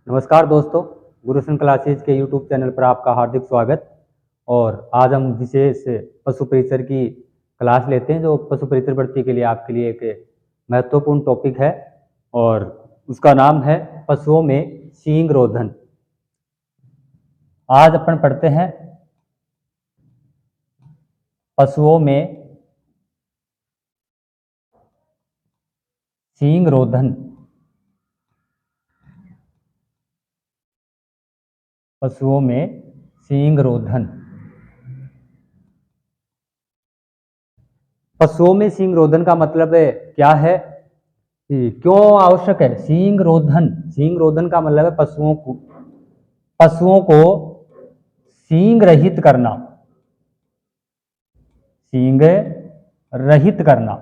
नमस्कार दोस्तों, गुरुसन क्लासेज के यूट्यूब चैनल पर आपका हार्दिक स्वागत। और आज हम विशेष पशु परिचर की क्लास लेते हैं, जो पशु परिचर भर्ती के लिए आपके लिए एक महत्वपूर्ण टॉपिक है और उसका नाम है पशुओं में सींग रोधन। आज अपन पढ़ते हैं पशुओं में सींग रोधन। पशुओं में सींग रोधन। पशुओं में सींग रोधन का मतलब क्या है, क्यों आवश्यक है सींग रोधन। सींग रोधन का मतलब है पशुओं को सींग रहित करना। सींग रहित करना।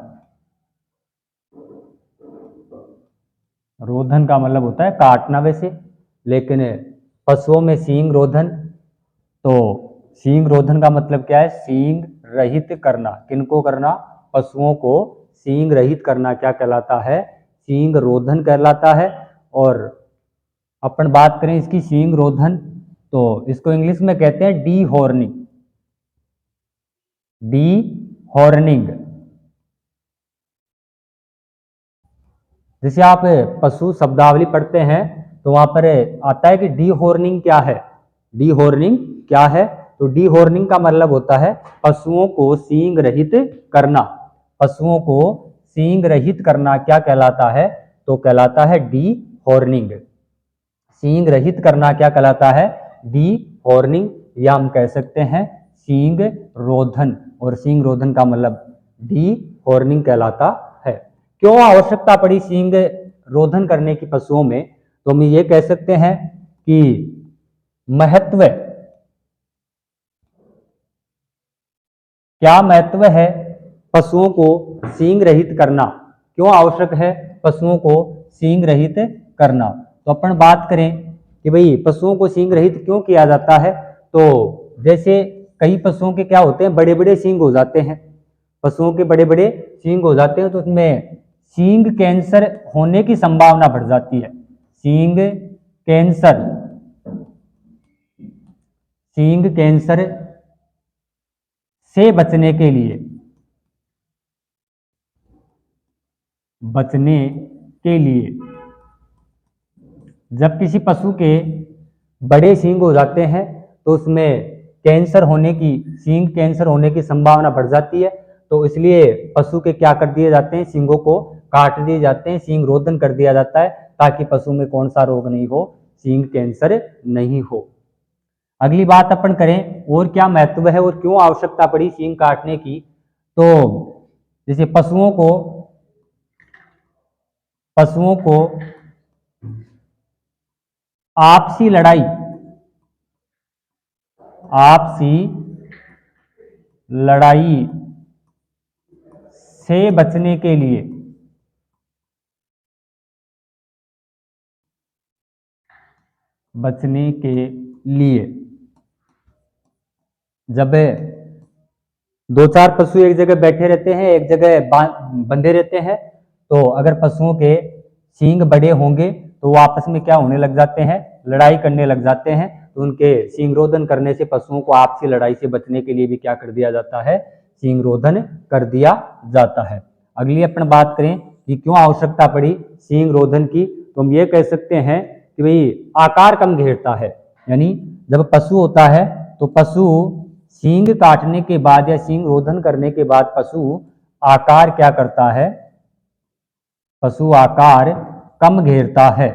रोधन का मतलब होता है काटना वैसे, लेकिन पशुओं में सींग रोधन, तो सींग रोधन का मतलब क्या है, सींग रहित करना। किनको करना? पशुओं को सींग रहित करना क्या कहलाता है? सींग रोधन कहलाता है। और अपन बात करें इसकी सींग रोधन, तो इसको इंग्लिश में कहते हैं डी हॉर्निंग। D horning. जैसे आप पशु शब्दावली पढ़ते हैं तो वहां पर आता है कि डी हॉर्निंग क्या है। डी हॉर्निंग क्या है? तो डी हॉर्निंग का मतलब होता है पशुओं को सींग रहित करना। पशुओं को सींग रहित करना क्या कहलाता है? तो कहलाता है डी हॉर्निंग। सींग रहित करना क्या कहलाता है? डी हॉर्निंग, या हम कह सकते हैं सींग रोधन। और सींग रोधन का मतलब डी हॉर्निंग कहलाता है। क्यों आवश्यकता पड़ी सींग रोधन करने की पशुओं में? तो हम ये कह सकते हैं कि महत्व, क्या महत्व है पशुओं को सींग रहित करना? क्यों आवश्यक है पशुओं को सींग रहित करना? तो अपन बात करें कि भाई पशुओं को सींग रहित क्यों किया जाता है, तो जैसे कई पशुओं के क्या होते हैं, बड़े बड़े सींग हो जाते हैं। पशुओं के बड़े बड़े सींग हो जाते हैं तो उसमें सींग कैंसर होने की संभावना बढ़ जाती है। सींग कैंसर। सींग कैंसर से बचने के लिए, जब किसी पशु के बड़े सींग हो जाते हैं तो उसमें कैंसर होने की, सींग कैंसर होने की संभावना बढ़ जाती है। तो इसलिए पशु के क्या कर दिए जाते हैं, सींगों को काट दिए जाते हैं, सींग रोधन कर दिया जाता है, ताकि पशु में कौन सा रोग नहीं हो, सींग कैंसर नहीं हो। अगली बात अपन करें और क्या महत्व है और क्यों आवश्यकता पड़ी सींग काटने की, तो जैसे पशुओं को आपसी लड़ाई से बचने के लिए, जब दो चार पशु एक जगह बैठे रहते हैं, एक जगह बंधे रहते हैं, तो अगर पशुओं के सींग बड़े होंगे तो वो आपस में क्या होने लग जाते हैं, लड़ाई करने लग जाते हैं। तो उनके सींग रोधन करने से पशुओं को आपसी लड़ाई से बचने के लिए भी क्या कर दिया जाता है, सींग रोधन कर दिया जाता है। अगली अपन बात करें कि क्यों आवश्यकता पड़ी सींग रोधन की, तो हम ये कह सकते हैं कि भाई आकार कम घेरता है। यानी जब पशु होता है तो पशु सींग काटने के बाद या सींग रोधन करने के बाद पशु आकार क्या करता है, पशु आकार कम घेरता है।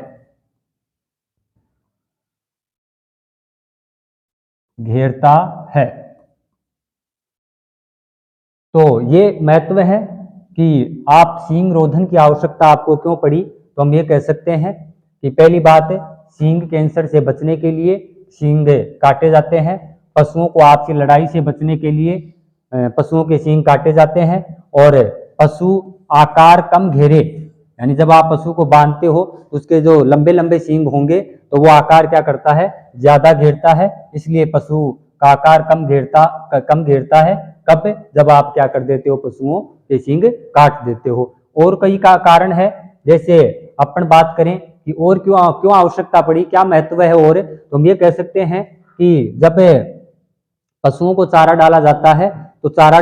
तो ये महत्व है कि आप सींग रोधन की आवश्यकता आपको क्यों पड़ी। तो हम ये कह सकते हैं कि पहली बात, सींग कैंसर से बचने के लिए सींग काटे जाते हैं। पशुओं को आपसी लड़ाई से बचने के लिए पशुओं के सींग काटे जाते हैं। और पशु आकार कम घेरे, यानी जब आप पशु को बांधते हो तो उसके जो लंबे लंबे सींग होंगे तो वो आकार क्या करता है, ज्यादा घेरता है। इसलिए पशु का आकार कम घेरता है। कब? जब आप क्या कर देते हो, पशुओं के सींग काट देते हो। और कई का कारण है, जैसे अपन बात करें कि और क्यों क्यों आवश्यकता पड़ी, क्या महत्व है, और तो हम ये कह सकते हैं कि जब पशुओं को चारा डाला जाता है तो चारा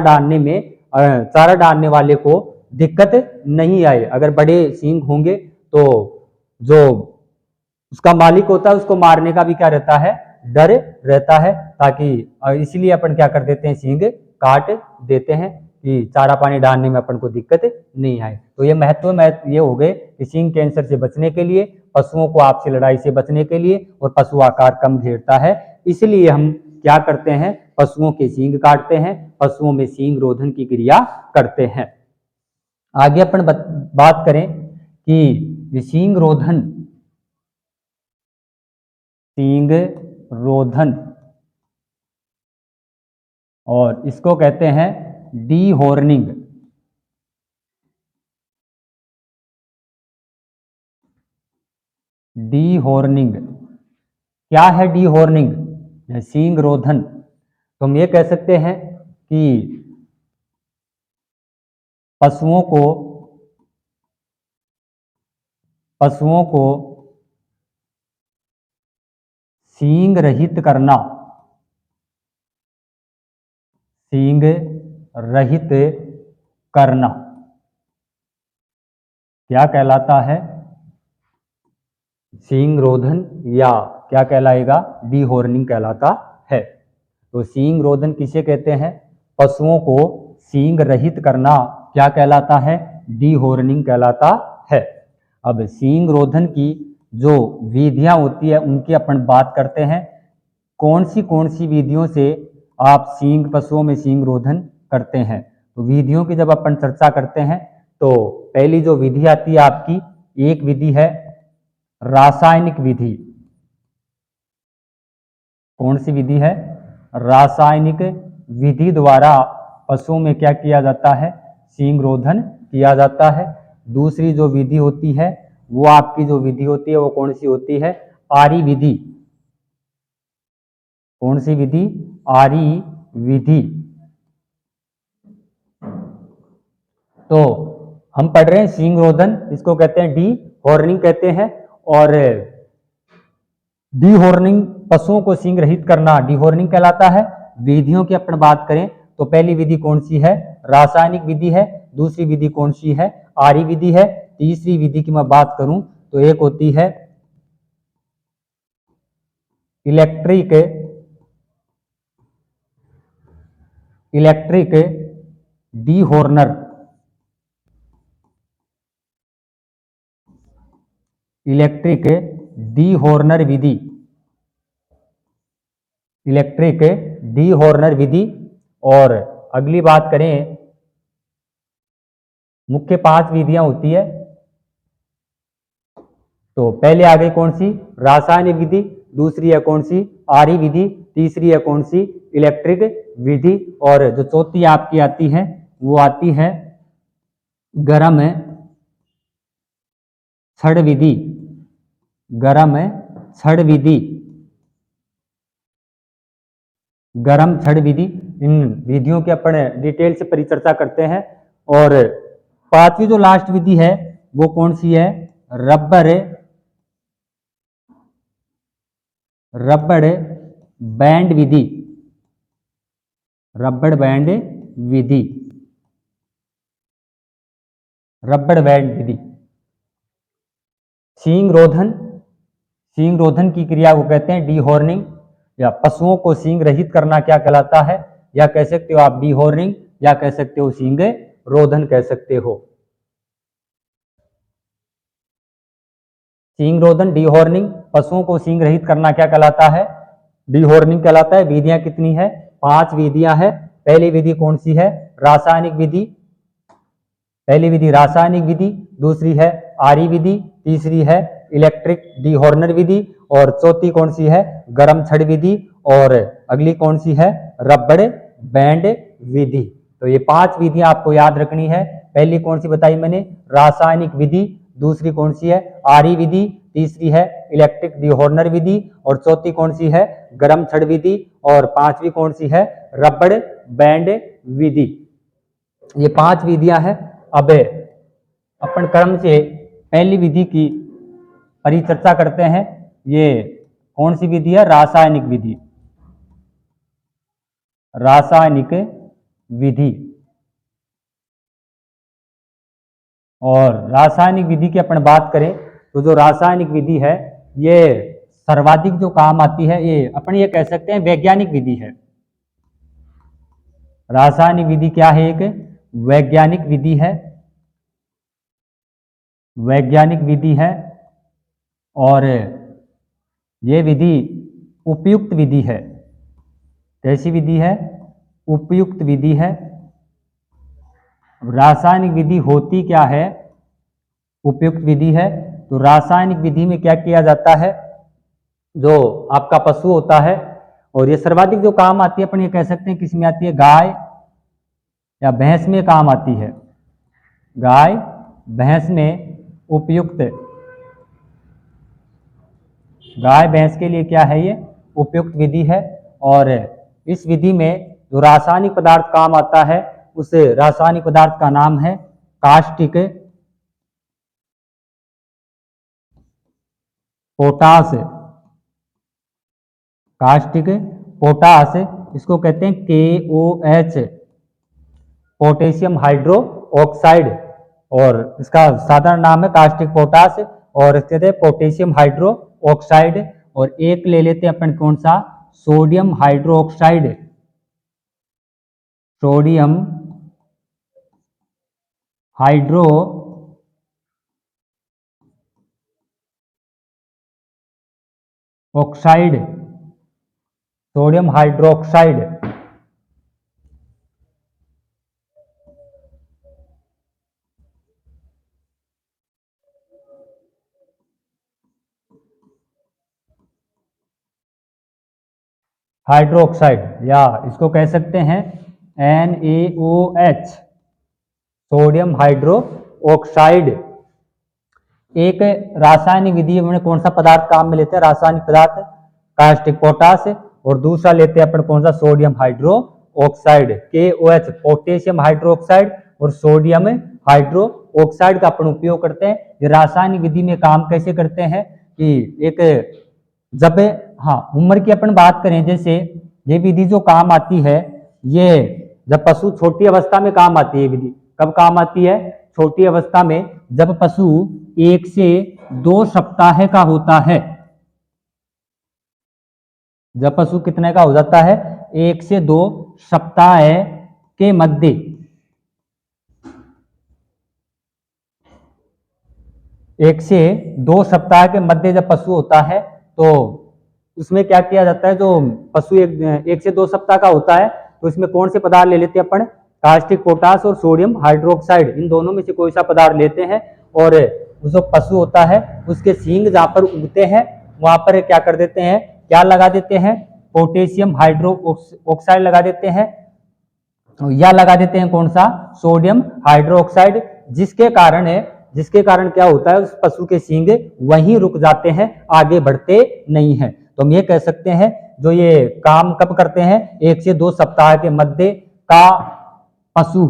डालने वाले को दिक्कत नहीं आए। अगर बड़े सींग होंगे तो जो उसका मालिक होता है उसको मारने का भी क्या रहता है, डर रहता है, ताकि इसलिए अपन क्या कर देते हैं, सींग काट देते हैं कि चारा पानी डालने में अपन को दिक्कत नहीं आए। तो ये महत्व ये हो गए कि सींग कैंसर से बचने के लिए, पशुओं को आपसी लड़ाई से बचने के लिए, और पशु आकार कम घेरता है, इसलिए हम क्या करते हैं, पशुओं के सींग काटते हैं, पशुओं में सींग रोधन की क्रिया करते हैं। आगे अपन बात करें कि सींग रोधन और इसको कहते हैं डीहॉर्निंग। डीहॉर्निंग क्या है? डीहॉर्निंग या सींग रोधन, तो हम ये कह सकते हैं कि पशुओं को सींग रहित करना, सींग रहित करना क्या कहलाता है? सींग रोधन, या क्या कहलाएगा? डीहॉर्निंग कहलाता है। तो सींग रोधन किसे कहते हैं? पशुओं को सींग रहित करना क्या कहलाता है? डीहॉर्निंग कहलाता है। अब सींग रोधन की जो विधियां होती है उनकी अपन बात करते हैं। कौन सी विधियों से आप पशुओं में सींग रोधन करते हैं? तो विधियों की जब अपन चर्चा करते हैं तो पहली जो विधि आती है आपकी, एक विधि है रासायनिक विधि। कौन सी विधि है? रासायनिक विधि द्वारा पशुओं में क्या किया जाता है? सींग रोधन किया जाता है। दूसरी जो विधि होती है वो आपकी जो विधि होती है वो कौन सी होती है? आरी विधि। कौन सी विधि? आरी विधि। तो हम पढ़ रहे हैं सींग रोधन, इसको कहते हैं डीहॉर्निंग कहते हैं। और डीहॉर्निंग पशुओं को सींग रहित करना डीहॉर्निंग कहलाता है। विधियों की अपन बात करें तो पहली विधि कौन सी है? रासायनिक विधि है। दूसरी विधि कौन सी है? आरी विधि है। तीसरी विधि की मैं बात करूं तो एक होती है इलेक्ट्रिक डीहॉर्नर। इलेक्ट्रिक डीहॉर्नर विधि। इलेक्ट्रिक डीहॉर्नर विधि। और अगली बात करें, मुख्य 5 विधियां होती है। तो पहले आ गई कौन सी? रासायनिक विधि। दूसरी है कौन सी? आरी विधि। तीसरी है कौन सी? इलेक्ट्रिक विधि। और जो चौथी आपकी आती है वो आती है गरम छड़ विधि। गरम छड़ विधि। गरम छड़ विधि। इन विधियों के अपन डिटेल से परिचर्चा करते हैं। और 5वीं जो लास्ट विधि है वो कौन सी है? रबड़ बैंड विधि। रबड़ बैंड विधि। रबड़ बैंड विधि। सींग रोधन की क्रिया को कहते हैं डीहॉर्निंग, या पशुओं को सींग रहित करना क्या कहलाता है? या कह सकते हो आप डीहॉर्निंग, या कह सकते हो सींग रोधन कह सकते हो। सींग रोधन डीहॉर्निंग, पशुओं को सींग रहित करना क्या कहलाता है? डीहॉर्निंग कहलाता है। विधियां कितनी है? 5 विधियां है। पहली विधि कौन सी है? रासायनिक विधि। पहली विधि रासायनिक विधि। दूसरी है आरी विधि। तीसरी है इलेक्ट्रिक डीहॉर्नर विधि। और चौथी कौन सी है? गरम छड़ विधि। और अगली कौन सी है? रबड़ बैंड विधि। तो ये 5 विधियां आपको याद रखनी है। पहली कौन सी बताई मैंने? रासायनिक विधि। दूसरी कौन सी है? आरी विधि। तीसरी है इलेक्ट्रिक डीहॉर्नर विधि। और चौथी कौन सी है? गरम छड़ विधि। और 5वीं कौन सी है? रबड़ बैंड विधि। ये 5 विधियां हैं। अब अपन क्रम से पहली विधि की परिचर्चा करते हैं। ये कौन सी विधि है? रासायनिक विधि। रासायनिक विधि। और रासायनिक विधि की अपन बात करें तो जो रासायनिक विधि है ये सर्वाधिक जो काम आती है, ये अपन ये कह सकते हैं वैज्ञानिक विधि है। रासायनिक विधि क्या है? एक वैज्ञानिक विधि है। वैज्ञानिक विधि है और ये विधि उपयुक्त विधि है। कैसी विधि है? उपयुक्त विधि है। रासायनिक विधि होती क्या है? उपयुक्त विधि है। तो रासायनिक विधि में क्या किया जाता है? जो आपका पशु होता है, और ये सर्वाधिक जो काम आती है अपन ये कह सकते हैं किस में आती है? गाय या भैंस में काम आती है। गाय भैंस में उपयुक्त, गाय भैंस के लिए क्या है? ये उपयुक्त विधि है। और इस विधि में जो रासायनिक पदार्थ काम आता है उस रासायनिक पदार्थ का नाम है कास्टिक पोटास। कास्टिक पोटास, इसको कहते हैं KOH, पोटेशियम हाइड्रो ऑक्साइड, और इसका साधारण नाम है कास्टिक पोटास, और कहते हैं पोटेशियम हाइड्रो ऑक्साइड। और एक ले लेते हैं अपन कौन सा? Sodium hydro oxide. Sodium hydro oxide. Sodium hydroxide. Hydroxide, या इसको कह सकते हैं NaOH, सोडियम हाइड्रो ऑक्साइड। एक रासायनिक विधि में कौन सा पदार्थ काम में लेते हैं? रासायनिक पदार्थ कास्टिक पोटास, और दूसरा लेते हैं अपन कौन सा? Sodium hydro oxide, KOH, potassium hydro oxide, और सोडियम हाइड्रो ऑक्साइड का अपन उपयोग करते हैं। ये रासायनिक विधि में काम कैसे करते हैं कि एक जब, हाँ, उम्र की अपन बात करें, जैसे ये विधि जो काम आती है ये जब पशु छोटी अवस्था में काम आती है। ये विधि कब काम आती है? छोटी अवस्था में, जब पशु 1 से 2 सप्ताह का होता है। जब पशु कितने का हो जाता है? 1 से 2 सप्ताह के मध्य, 1 से 2 सप्ताह के मध्य जब पशु होता है तो उसमें क्या किया जाता है? जो पशु 1 से 2 सप्ताह का होता है तो इसमें कौन से पदार्थ ले लेते हैं अपन? कास्टिक पोटास और सोडियम हाइड्रोक्साइड, इन दोनों में से कोई सा पदार्थ लेते हैं, और जो पशु होता है उसके सींग जहां पर उगते हैं वहां पर क्या कर देते हैं? क्या लगा देते हैं? पोटेशियम हाइड्रो ऑक्साइड लगा देते हैं, या लगा देते हैं कौन सा? सोडियम हाइड्रोक्साइड, जिसके कारण क्या होता है? उस पशु के सींग वहीं रुक जाते हैं, आगे बढ़ते नहीं हैं। तो हम ये कह सकते हैं जो ये काम कब करते हैं? 1 से 2 सप्ताह के मध्य का पशु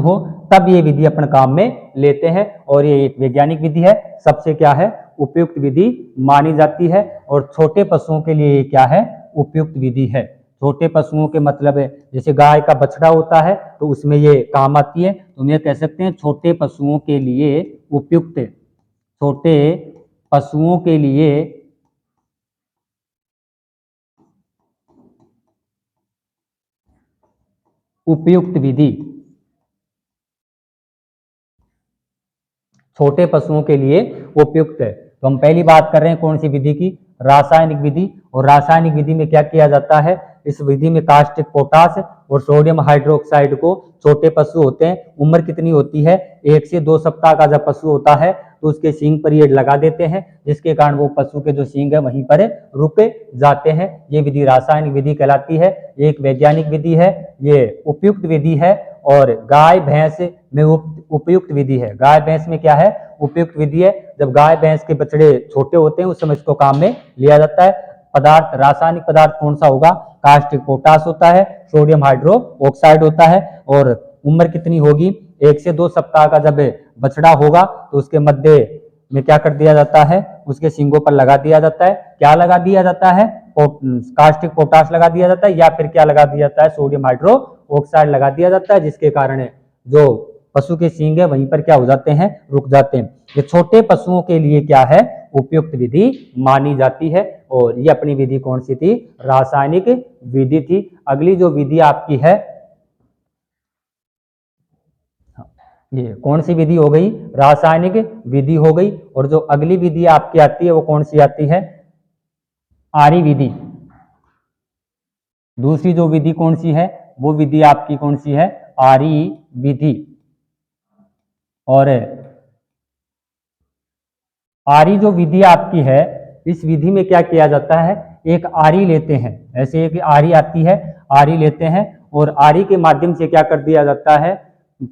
हो तब ये विधि अपन काम में लेते हैं, और ये एक वैज्ञानिक विधि है, सबसे क्या है? उपयुक्त विधि मानी जाती है। और छोटे पशुओं के लिए क्या है? उपयुक्त विधि है। छोटे पशुओं के मतलब है जैसे गाय का बछड़ा होता है तो उसमें ये काम आती है, तो हम ये कह सकते हैं छोटे पशुओं के लिए उपयुक्त, छोटे पशुओं के लिए उपयुक्त विधि। छोटे पशुओं के लिए उपयुक्त है। तो हम पहली बात कर रहे हैं कौन सी विधि की? रासायनिक विधि। और रासायनिक विधि में क्या किया जाता है? इस विधि में कास्टिक पोटास और सोडियम हाइड्रोक्साइड को, छोटे पशु होते हैं, उम्र कितनी होती है? 1 से 2 सप्ताह का जब पशु होता है तो उसके सींग पर ये लगा देते हैं, जिसके कारण वो पशु के जो सींग है वहीं पर रुक जाते हैं। ये विधि रासायनिक विधि कहलाती है। ये एक वैज्ञानिक विधि है, ये उपयुक्त विधि है, और गाय भैंस में उपयुक्त विधि है। गाय भैंस में क्या है? उपयुक्त विधि है। जब गाय भैंस के बछड़े छोटे होते हैं उस समय इसको काम में लिया जाता है। पदार्थ, रासायनिक पदार्थ कौन सा होगा? कास्टिक पोटास होता है, सोडियम हाइड्रो ऑक्साइड होता है, और उम्र कितनी होगी? 1 से 2 सप्ताह का जब बछड़ा होगा तो उसके मध्य में क्या कर दिया जाता है, उसके सींगों पर लगा दिया जाता है, क्या लगा दिया जाता है, कास्टिक पोटाश लगा दिया जाता है, या फिर क्या लगा दिया जाता है, सोडियम हाइड्रो ऑक्साइड लगा दिया जाता है, जिसके कारण जो पशु के सींग है वहीं पर क्या हो जाते हैं, रुक जाते हैं। ये छोटे पशुओं के लिए क्या है, उपयुक्त विधि मानी जाती है। और ये अपनी विधि कौन सी थी, रासायनिक विधि थी। अगली जो विधि आपकी है, ये कौन सी विधि हो गई, रासायनिक विधि हो गई। और जो अगली विधि आपकी आती है वो कौन सी आती है, आरी विधि। दूसरी जो विधि कौन सी है, वो विधि आपकी कौन सी है, आरी विधि। और आरी जो विधि आपकी है, इस विधि में क्या किया जाता है, एक आरी लेते हैं, ऐसे एक आरी आती है, आरी लेते हैं और आरी के माध्यम से क्या कर दिया जाता है,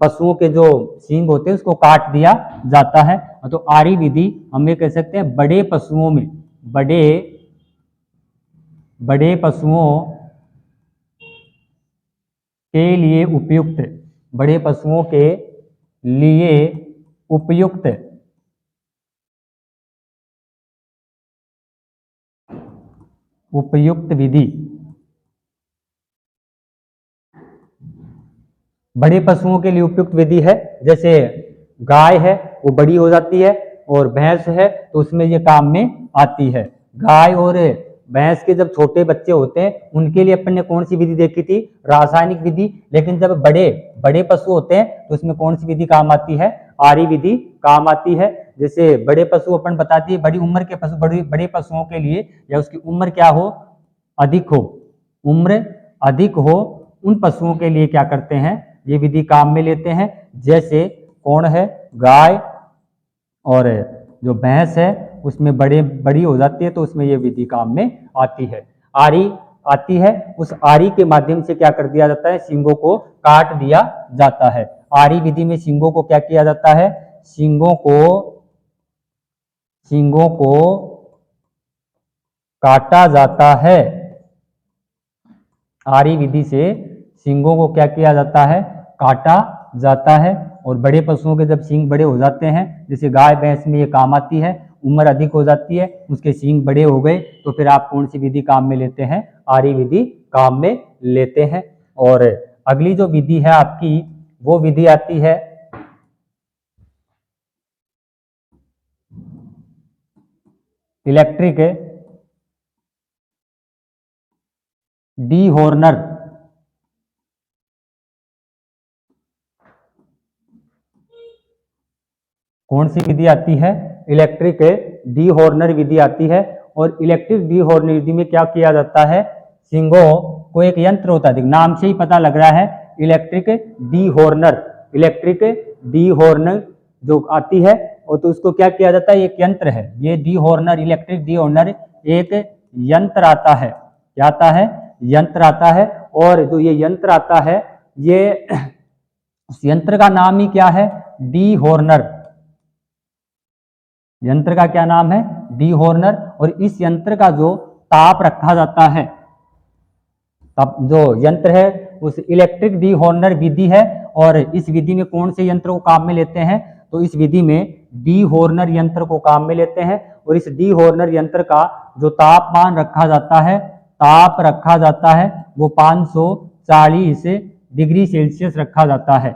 पशुओं के जो सींग होते हैं उसको काट दिया जाता है। तो आरी विधि हम ये कह सकते हैं बड़े पशुओं में, बड़े पशुओं के लिए उपयुक्त, बड़े पशुओं के लिए उपयुक्त विधि। बड़े पशुओं के लिए उपयुक्त विधि है, जैसे गाय है वो बड़ी हो जाती है और भैंस है तो उसमें ये काम में आती है। गाय और भैंस के जब छोटे बच्चे होते हैं उनके लिए अपन ने कौन सी विधि देखी थी, रासायनिक विधि। लेकिन जब बड़े बड़े पशु होते हैं तो उसमें कौन सी विधि काम आती है, आरी विधि काम आती है। जैसे बड़े पशु अपन बताती है, बड़ी उम्र के पशु, बड़े पशुओं के लिए, या उसकी उम्र क्या हो, अधिक हो, उम्र अधिक हो, उन पशुओं के लिए क्या करते हैं, ये विधि काम में लेते हैं। जैसे कौन है, गाय और जो भैंस है उसमें बड़ी हो जाती है तो उसमें ये विधि काम में आती है। आरी आती है, उस आरी के माध्यम से क्या कर दिया जाता है, सींगों को काट दिया जाता है। आरी विधि में सींगों को क्या किया जाता है, सींगों को काटा जाता है। आरी विधि से सींगों को क्या किया जाता है, काटा जाता है। और बड़े पशुओं के जब सींग बड़े हो जाते हैं, जैसे गाय भैंस में ये काम आती है, उम्र अधिक हो जाती है, उसके सींग बड़े हो गए, तो फिर आप कौन सी विधि काम में लेते हैं, आरी विधि काम में लेते हैं। और अगली जो विधि है आपकी, वो विधि आती है इलेक्ट्रिक डीहॉर्नर। कौन सी विधि आती है, इलेक्ट्रिक डीहॉर्नर विधि आती है। और इलेक्ट्रिक डीहॉर्नर विधि में क्या किया जाता है, सींगों को, एक यंत्र होता है, नाम से ही पता लग रहा है, इलेक्ट्रिक डीहॉर्नर, इलेक्ट्रिक डीहॉर्नर जो आती है, और तो उसको क्या किया जाता है, एक यंत्र है ये डीहॉर्नर, इलेक्ट्रिक डीहॉर्नर एक यंत्र आता है। क्या आता है, यंत्र आता है। और जो ये यंत्र आता है, ये उस यंत्र का नाम ही क्या है, डीहॉर्नर। यंत्र का क्या नाम है, डीहॉर्नर। और इस यंत्र का जो ताप रखा जाता है, तब जो यंत्र है उस इलेक्ट्रिक डीहॉर्नर विधि है। और इस विधि में कौन से यंत्र को काम में लेते हैं, तो इस विधि में डीहॉर्नर यंत्र को काम में लेते हैं। और इस डीहॉर्नर यंत्र का जो तापमान रखा जाता है, ताप रखा जाता है, वो 540 डिग्री सेल्सियस रखा जाता है।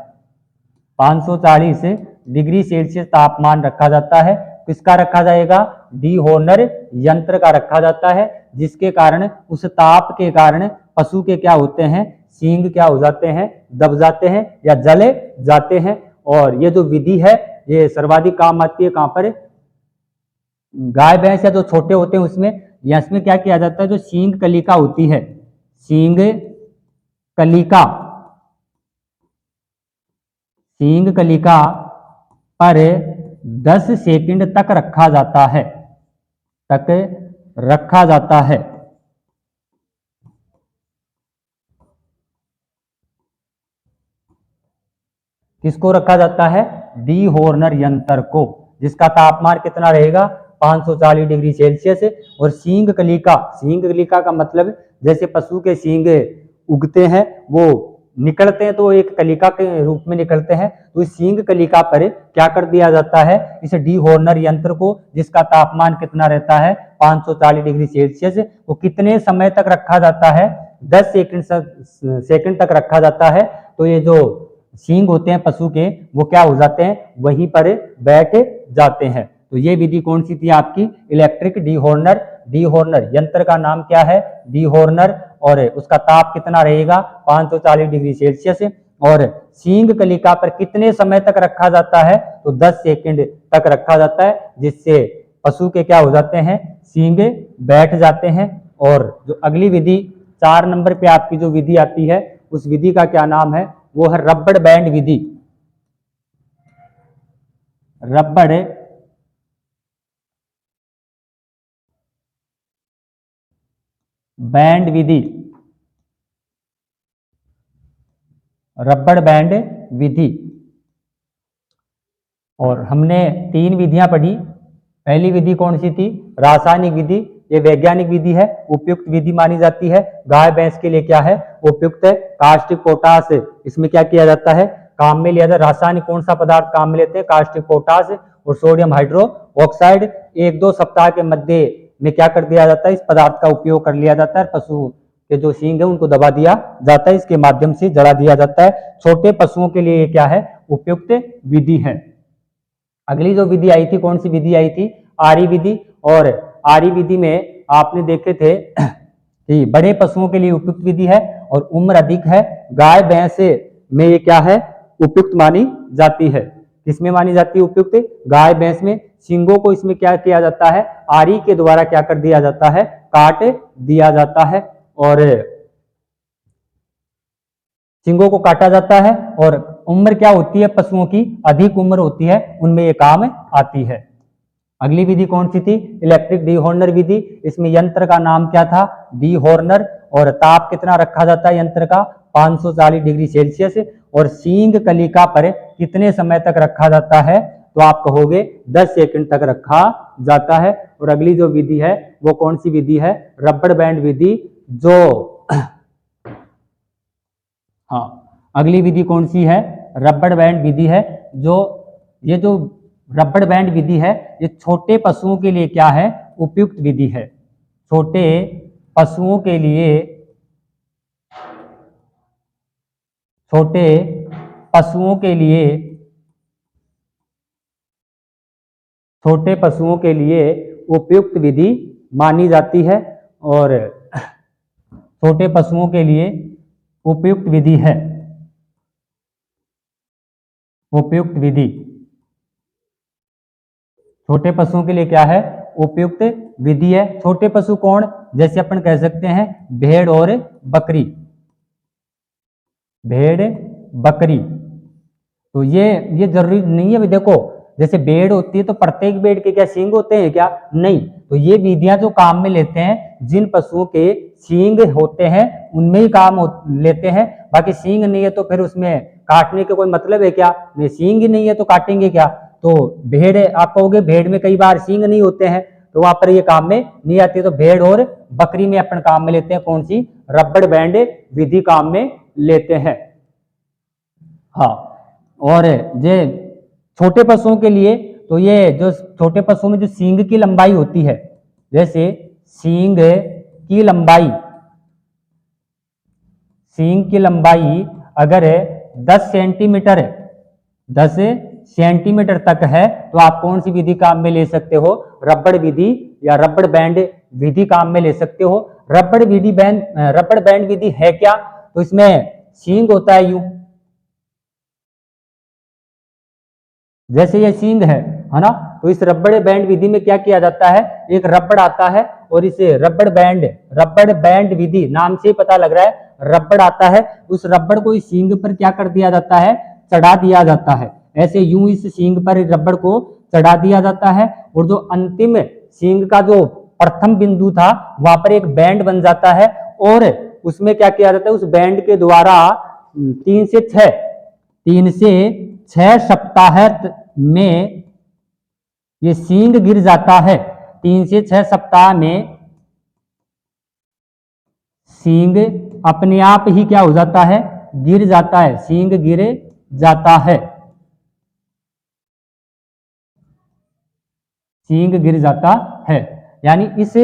540 डिग्री सेल्सियस तापमान रखा जाता है। किसका रखा जाएगा, डीहॉर्नर यंत्र का रखा जाता है, जिसके कारण, उस ताप के कारण पशु के क्या होते हैं, सींग क्या हो जाते हैं, दब जाते हैं या जले जाते हैं। और ये जो विधि है ये सर्वाधिक काम आती है कहां पर, गाय भैंस या जो छोटे होते हैं उसमें। या इसमें क्या किया जाता है, जो सींग कलिका होती है, सींग कलिका, सींग कलिका पर 10 सेकंड तक रखा जाता है, तक रखा जाता है। किसको रखा जाता है, डीहॉर्नर यंत्र को, जिसका तापमान कितना रहेगा, 540 डिग्री सेल्सियस। और सींग कलिका, सींग कलिका का मतलब जैसे पशु के सींग उगते हैं, वो निकलते हैं तो एक कलिका के रूप में निकलते हैं। तो इस सींग कलिका पर क्या कर दिया जाता है, इस डीहॉर्नर यंत्र को, जिसका तापमान कितना रहता है 540 डिग्री सेल्सियस, वो कितने समय तक रखा जाता है, 10 सेकंड तक रखा जाता है। तो ये जो सींग होते हैं पशु के, वो क्या हो जाते हैं, वहीं पर बैठ जाते हैं। तो ये विधि कौन सी थी आपकी, इलेक्ट्रिक डीहॉर्नर। डीहॉर्नर यंत्र का नाम क्या है, डीहॉर्नर, और उसका ताप कितना रहेगा 540 डिग्री सेल्सियस, और सींग कलिका पर कितने समय तक रखा जाता है, तो 10 सेकंड तक रखा जाता है, जिससे पशु के क्या हो जाते हैं, सींग बैठ जाते हैं। और जो अगली विधि 4 नंबर पे आपकी जो विधि आती है, उस विधि का क्या नाम है, वो है रबड़ बैंड विधि। रबड़ बैंड विधि, रबड़ बैंड विधि। और हमने 3 विधियां पढ़ी। पहली विधि कौन सी थी, रासायनिक विधि, ये वैज्ञानिक विधि है, उपयुक्त विधि मानी जाती है। गाय भैंस के लिए क्या है, उपयुक्त है। कास्टिक पोटास, इसमें क्या किया जाता है, काम में लिया जाता है। रासायनिक कौन सा पदार्थ काम में लेते हैं, कास्टिक पोटास और सोडियम हाइड्रो ऑक्साइड। 1-2 सप्ताह के मध्य में क्या कर दिया जाता है, इस पदार्थ का उपयोग कर लिया जाता है। पशु के जो सींग है उनको दबा दिया जाता है, इसके माध्यम से जला दिया जाता है। छोटे पशुओं के लिए क्या है, उपयुक्त विधि है। अगली जो विधि आई थी, कौन सी विधि आई थी, आरी विधि। और आरी विधि में आपने देखे थे कि बड़े पशुओं के लिए उपयुक्त विधि है और उम्र अधिक है। गाय भैंस में ये क्या है, उपयुक्त मानी जाती है। किसमें मानी जाती है उपयुक्त, गाय भैंस में। सींगों को इसमें क्या किया जाता है, आरी के द्वारा क्या कर दिया जाता है, काट दिया जाता है, और सींगों को काटा जाता है। और उम्र क्या होती है पशुओं की, अधिक उम्र होती है, उनमें ये काम आती है। अगली विधि कौन सी थी, इलेक्ट्रिक डीहॉर्नर विधि। इसमें यंत्र का नाम क्या था, डीहॉर्नर, और ताप कितना रखा जाता है यंत्र का 540 डिग्री सेल्सियस, और सींग कलिका पर कितने समय तक रखा जाता है, तो आप कहोगे 10 सेकंड तक रखा जाता है। और अगली जो विधि है वो कौन सी विधि है, रबड़ बैंड विधि। जो हाँ, अगली विधि कौन सी है, रबड़ बैंड विधि है। ये जो रबड़ बैंड विधि है, ये छोटे पशुओं के लिए क्या है, उपयुक्त विधि है। छोटे पशुओं के लिए, छोटे पशुओं के लिए, छोटे पशुओं के लिए उपयुक्त विधि मानी जाती है। और छोटे पशुओं के लिए उपयुक्त विधि है, उपयुक्त विधि। छोटे पशुओं के लिए क्या है, उपयुक्त विधि है। छोटे पशु कौन, जैसे अपन कह सकते हैं भेड़ और बकरी, भेड़ बकरी। तो ये जरूरी नहीं है, देखो जैसे भेड़ होती है तो प्रत्येक भेड़ के क्या सींग होते हैं क्या, नहीं। तो ये विधियां जो काम में लेते हैं, जिन पशुओं के सींग होते हैं उनमें ही काम लेते हैं। बाकी सींग नहीं है तो फिर उसमें काटने के कोई मतलब है क्या, नहीं, सींग ही नहीं है तो काटेंगे क्या। तो भेड़, आप कहोगे भेड़ में कई बार सींग नहीं होते हैं, तो वहां पर ये काम में नहीं आती। तो भेड़ और बकरी में अपन काम में लेते हैं कौन सी, रबड़ बैंड विधि काम में लेते हैं। हाँ, और ये छोटे पशुओं के लिए, तो ये जो छोटे पशुओं में जो सींग की लंबाई होती है, जैसे सींग की लंबाई, सींग की लंबाई अगर 10 सेंटीमीटर, 10 सेंटीमीटर तक है, तो आप कौन सी विधि काम में ले सकते हो, रबड़ विधि या रबड़ बैंड विधि काम में ले सकते हो। रबड़ बैंड विधि है क्या, तो इसमें सींग होता है यूं, जैसे ये सींग है ना। तो इस रबड़ बैंड विधि में क्या किया जाता है, एक रबड़ आता है, और इसे रबड़ बैंड विधि नाम से पता लग रहा है, रबड़ आता है। उस रबड़ को इस सींग पर क्या कर दिया जाता है, चढ़ा दिया जाता है। ऐसे यूं इस सींग पर रबड़ को चढ़ा दिया जाता है, और जो अंतिम सींग का जो प्रथम बिंदु था, वहां पर एक बैंड बन जाता है, और उसमें क्या किया जाता है, उस बैंड के द्वारा 3 से 6 सप्ताह में ये सींग गिर जाता है। 3 से 6 सप्ताह में सींग अपने आप ही क्या हो जाता है, गिर जाता है, सींग गिर जाता है, सींग गिर जाता है। यानी इस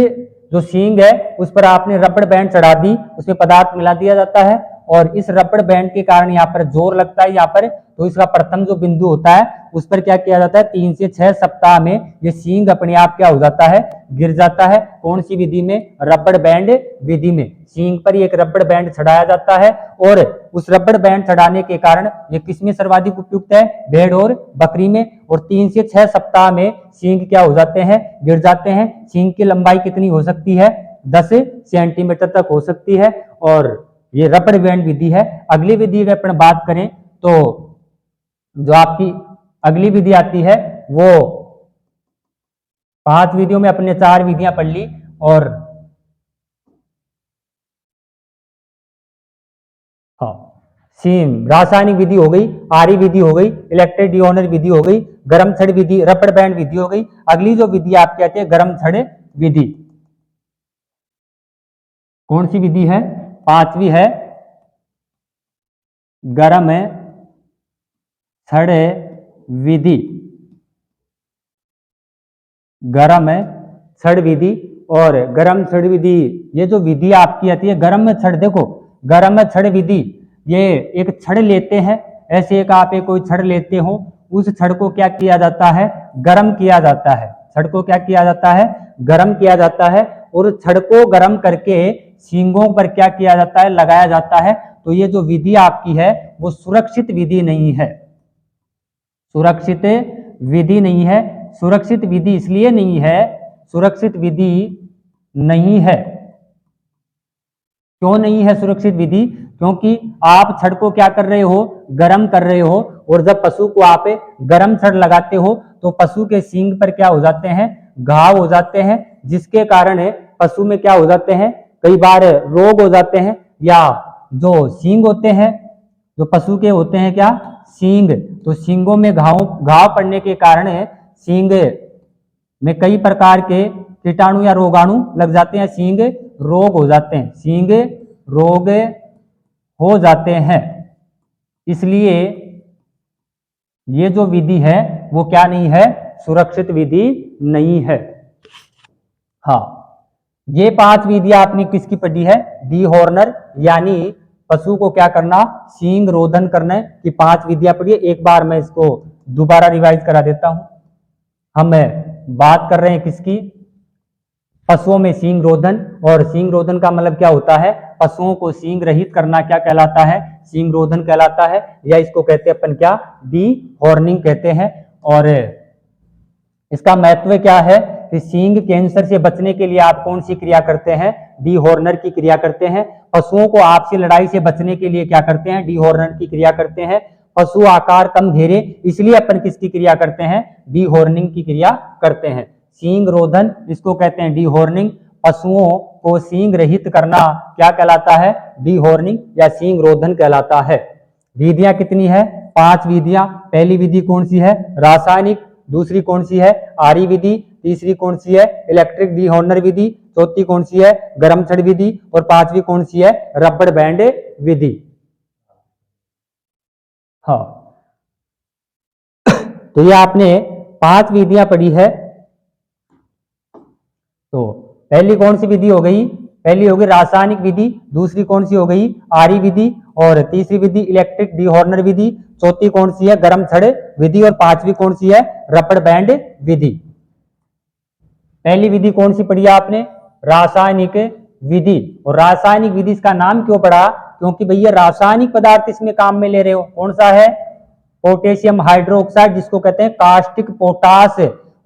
जो सींग है उस पर आपने रबड़ बैंड चढ़ा दी, उसमें पदार्थ मिला दिया जाता है और इस रबड़ बैंड के कारण यहाँ पर जोर लगता है यहाँ पर, तो इसका प्रथम जो बिंदु होता है उस पर क्या किया जाता है, 3 से 6 सप्ताह में ये सींग अपने आप क्या हो जाता है, गिर जाता है। कौन सी विधि में? रबड़ बैंड विधि में। सींग पर एक रबड़ बैंड चढ़ाया जाता है और उस रबड़ बैंड चढ़ाने के कारण ये किसमें सर्वाधिक उपयुक्त है? भेड़ और बकरी में। और 3 से 6 सप्ताह में सींग क्या हो जाते हैं, गिर जाते हैं। सींग की लंबाई कितनी हो सकती है? 10 सेंटीमीटर तक हो सकती है और ये रबड़ बैंड विधि है। अगली विधि की अपन बात करें तो जो आपकी अगली विधि आती है वो 5 विधियों में अपने 4 विधियां पढ़ ली और हाँ, रासायनिक विधि हो गई, आरी विधि हो गई, इलेक्ट्रिक डिओनर विधि हो गई, गर्म छड़ विधि, रबड़ बैंड विधि हो गई। अगली जो विधि आपकी आती है गर्म छड़ विधि। कौन सी विधि है? 5वीं है गर्म छड़ विधि। गर्म छड़ विधि और गर्म छड़ विधि, ये जो विधि आपकी आती है गर्म छड़, देखो गर्म छड़ विधि, ये एक छड़ लेते हैं, ऐसे एक आप कोई छड़ लेते हो, उस छड़ को क्या किया जाता है? गर्म किया जाता है। छड़ को क्या किया जाता है? गर्म किया जाता है और छड़ को गर्म करके सींगों पर क्या किया जाता है? लगाया जाता है। तो ये जो विधि आपकी है वो सुरक्षित विधि नहीं है, सुरक्षित विधि नहीं है। सुरक्षित विधि इसलिए नहीं है, सुरक्षित विधि नहीं है, क्यों नहीं है सुरक्षित विधि? क्योंकि आप छड़ को क्या कर रहे हो? गर्म कर रहे हो और जब पशु को आप गर्म छड़ लगाते हो तो पशु के सींग पर क्या हो जाते हैं? घाव हो जाते हैं, जिसके कारण पशु में क्या हो जाते हैं? कई बार रोग हो जाते हैं, या जो सींग होते हैं, जो पशु के होते हैं क्या? सींग, तो सींगों में घाव पड़ने के कारण सींग में कई प्रकार के कीटाणु या रोगाणु लग जाते हैं, सींग रोग हो जाते हैं, सींग रोग हो जाते हैं। इसलिए ये जो विधि है वो क्या नहीं है? सुरक्षित विधि नहीं है। हाँ, ये 5 विधि आपने किसकी पढ़ी है? डीहॉर्नर, यानी पशु को क्या करना? सींग रोधन करना की 5 विधियां पढ़िए। एक बार मैं इसको दोबारा रिवाइज करा देता हूं। हम बात कर रहे हैं किसकी? पशुओं में सींग रोधन, और सींग रोधन का मतलब क्या होता है? पशुओं को सींग रहित करना क्या कहलाता है? सींग रोधन कहलाता है, या इसको कहते हैं अपन क्या? डीहॉर्निंग कहते हैं। और इसका महत्व क्या है कि सींग कैंसर से बचने के लिए आप कौन सी क्रिया करते हैं? डीहॉर्नर की क्रिया करते हैं। पशुओं को आपसी लड़ाई से बचने के लिए क्या करते हैं? डीहॉर्नर की क्रिया करते हैं। पशु आकार कम घेरे, इसलिए अपन किसकी क्रिया करते हैं? डीहॉर्निंग की क्रिया करते हैं। सींग रोधन इसको कहते हैं डीहॉर्निंग। पशुओं को सींग रहित करना क्या कहलाता है? डीहॉर्निंग या सींग रोधन कहलाता है। विधियां कितनी है? 5 विधियां। पहली विधि कौन सी है? रासायनिक। दूसरी कौन सी है? आरी विधि। तीसरी कौन सी है? इलेक्ट्रिक डीहॉर्नर विधि। चौथी कौन सी है? गर्म छड़ विधि। और 5वीं कौन सी है? रबड़ बैंड विधि। हाँ, तो ये आपने 5 विधियां पढ़ी है। तो पहली कौन सी विधि हो गई? पहली हो गई रासायनिक विधि। दूसरी कौन सी हो गई? आरी विधि। और तीसरी विधि इलेक्ट्रिक डीहॉर्नर विधि। चौथी कौन सी है? गर्म छड़ विधि। और 5वीं कौन सी है? रबड़ बैंड विधि। पहली विधि कौन सी पढ़ी आपने? रासायनिक विधि। और रासायनिक विधि इसका नाम क्यों पड़ा? क्योंकि भैया रासायनिक पदार्थ इसमें काम में ले रहे हो। कौन सा है? पोटेशियम हाइड्रोक्साइड, जिसको कहते हैं कास्टिक पोटास।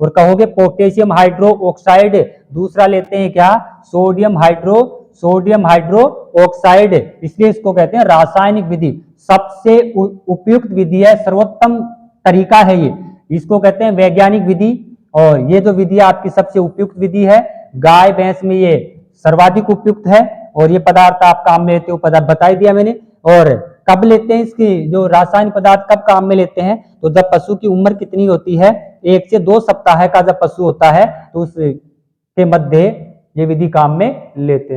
और कहोगे पोटेशियम हाइड्रो ऑक्साइड। दूसरा लेते हैं क्या? Sodium hydro oxide. इसलिए इसको कहते हैं रासायनिक विधि। सबसे उपयुक्त विधि है, सर्वोत्तम तरीका है ये, इसको कहते हैं वैज्ञानिक विधि। और ये जो विधि आपकी सबसे उपयुक्त विधि है, गाय भैंस में ये सर्वाधिक उपयुक्त है। और ये पदार्थ आप काम में लेते हो, पदार्थ बता ही दिया मैंने। और कब लेते हैं इसकी जो रासायनिक पदार्थ कब काम में लेते हैं? तो जब पशु की उम्र कितनी होती है? 1 से 2 सप्ताह का जब पशु होता है तो उसके मध्य ये विधि काम में लेते हैं।